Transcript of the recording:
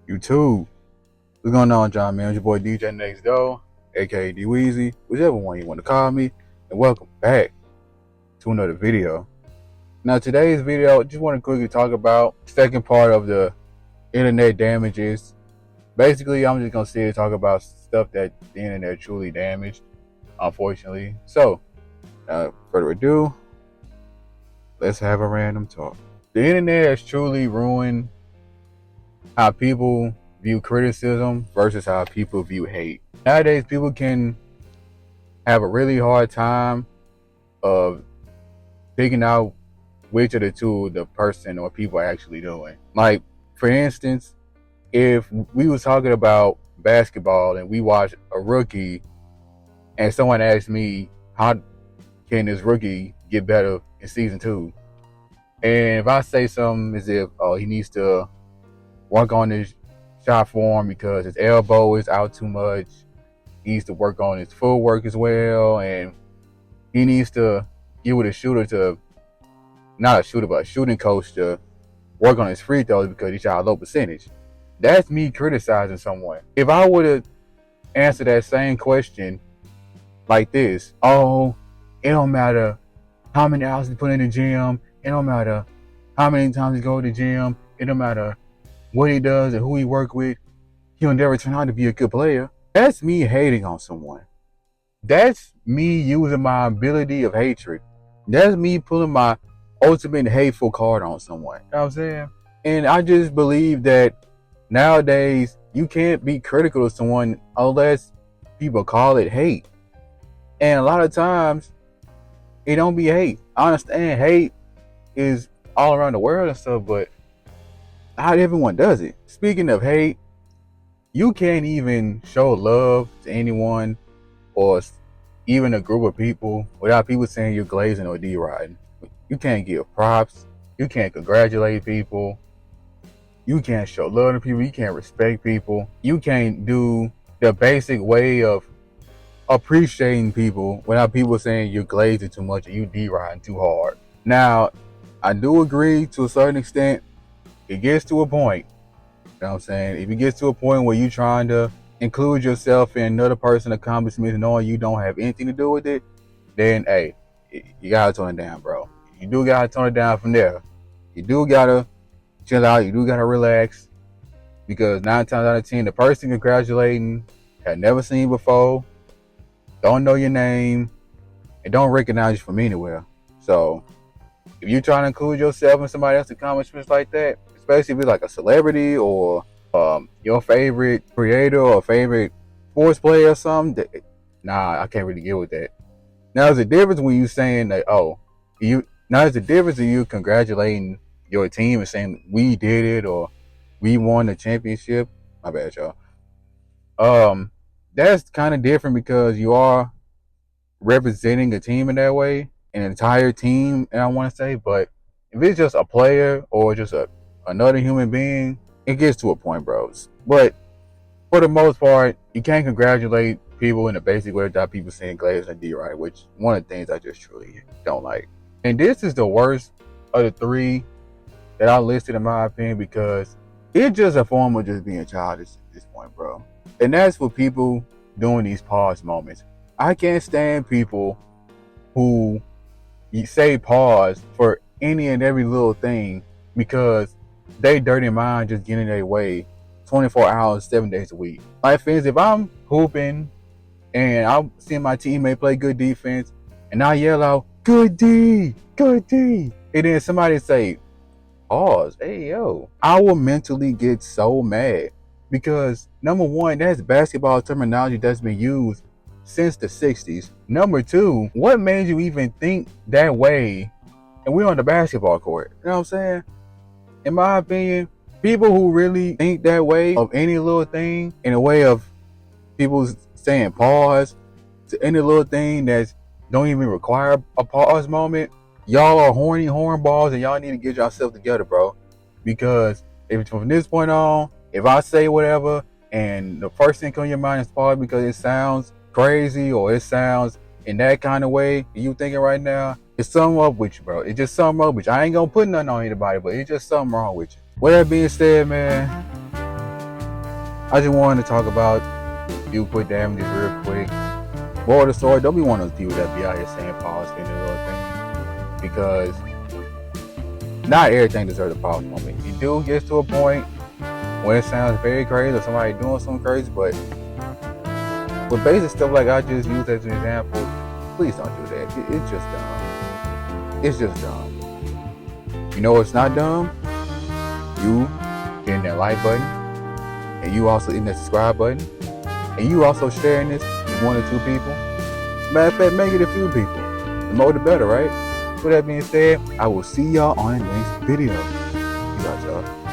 YouTube. What's going on, John, man? It's your boy djaynxtdoor, aka D-Weezy, whichever one you want to call me, and welcome back to another video. Now, today's video, I just want to quickly talk about the second part of the internet damages. Basically, I'm just going to sit and talk about stuff that the internet truly damaged, unfortunately. So, further ado, let's have a random talk. The internet has truly ruined how people view criticism versus how people view hate. Nowadays, people can have a really hard time of figuring out which of the two the person or people are actually doing. Like, for instance, if we was talking about basketball and we watched a rookie and someone asked me, how can this rookie get better in season 2? And if I say something as if, oh, he needs to work on his shot form because his elbow is out too much, he needs to work on his footwork as well, and he needs to get with a shooter to, not a shooter, but a shooting coach to work on his free throws because he shot a low percentage. That's me criticizing someone. If I would have answered that same question like this, oh, it don't matter how many hours he put in the gym, it don't matter how many times he go to the gym, it don't matter what he does and who he work with, he'll never turn out to be a good player. That's me hating on someone. That's me using my ability of hatred. That's me pulling my ultimate hateful card on someone. You know what I'm saying? And I just believe that nowadays you can't be critical of someone unless people call it hate. And a lot of times it don't be hate. I understand hate is all around the world and stuff, but not everyone does it. Speaking of hate, you can't even show love to anyone or even a group of people without people saying you're glazing or deriding. You can't give props. You can't congratulate people. You can't show love to people. You can't respect people. You can't do the basic way of appreciating people without people saying you're glazing too much or you deriding too hard. Now, I do agree to a certain extent. It gets to a point, you know what I'm saying? If it gets to a point where you're trying to include yourself in another person's accomplishments knowing you don't have anything to do with it, then, hey, you gotta tone it down, bro. You do gotta tone it down from there. You do gotta chill out. You do gotta relax. Because 9 times out of 10, the person congratulating had never seen you before, don't know your name, and don't recognize you from anywhere. So, if you're trying to include yourself in somebody else's accomplishments like that, especially if it's like a celebrity or your favorite creator or favorite sports player or something, nah, I can't really get with that. Now, there's a difference when you saying that, oh, there's a difference in you congratulating your team and saying we did it or we won the championship. My bad, y'all. That's kind of different because you are representing a team in that way, an entire team, and I want to say, but if it's just a player or just another human being, it gets to a point, bros. But for the most part, you can't congratulate people in a basic way without people saying glaze and D-right, which is one of the things I just truly don't like. And this is the worst of the 3 that I listed in my opinion because it's just a form of just being childish at this point, bro. And that's for people doing these pause moments. I can't stand people who say pause for any and every little thing because they dirty mind just getting their way 24 hours, 7 days a week. Like, for instance, if I'm hooping and I'm seeing my teammate play good defense and I yell out, good D, good D, and then somebody say, pause, hey, yo, I will mentally get so mad because, number one, that's basketball terminology that's been used since the 60s. Number 2, what made you even think that way? And we're on the basketball court. You know what I'm saying? In my opinion, people who really think that way of any little thing, in a way of people saying pause to any little thing that don't even require a pause moment, y'all are horny hornballs and y'all need to get yourself together, bro. Because if from this point on, if I say whatever and the first thing on your mind is pause because it sounds crazy or it sounds in that kind of way you thinking right now, it's something up with you, bro. It's just something up with you. I ain't gonna put nothing on anybody, but it's just something wrong with you. With that being said, man, I just wanted to talk about a few quick damages real quick. Moral of the story, don't be one of those people that be out here saying pause for any little thing, because not everything deserves a pause moment. You do get to a point when it sounds very crazy or somebody doing something crazy, but with basic stuff like I just used as an example, please don't do that. It's just dumb. It's just dumb. You know what's not dumb? You hitting that like button, and you also hitting that subscribe button, and you also sharing this with 1 or 2 people. Matter of fact, make it a few people. The more the better, right? With that being said, I will see y'all on the next video. Peace out, y'all.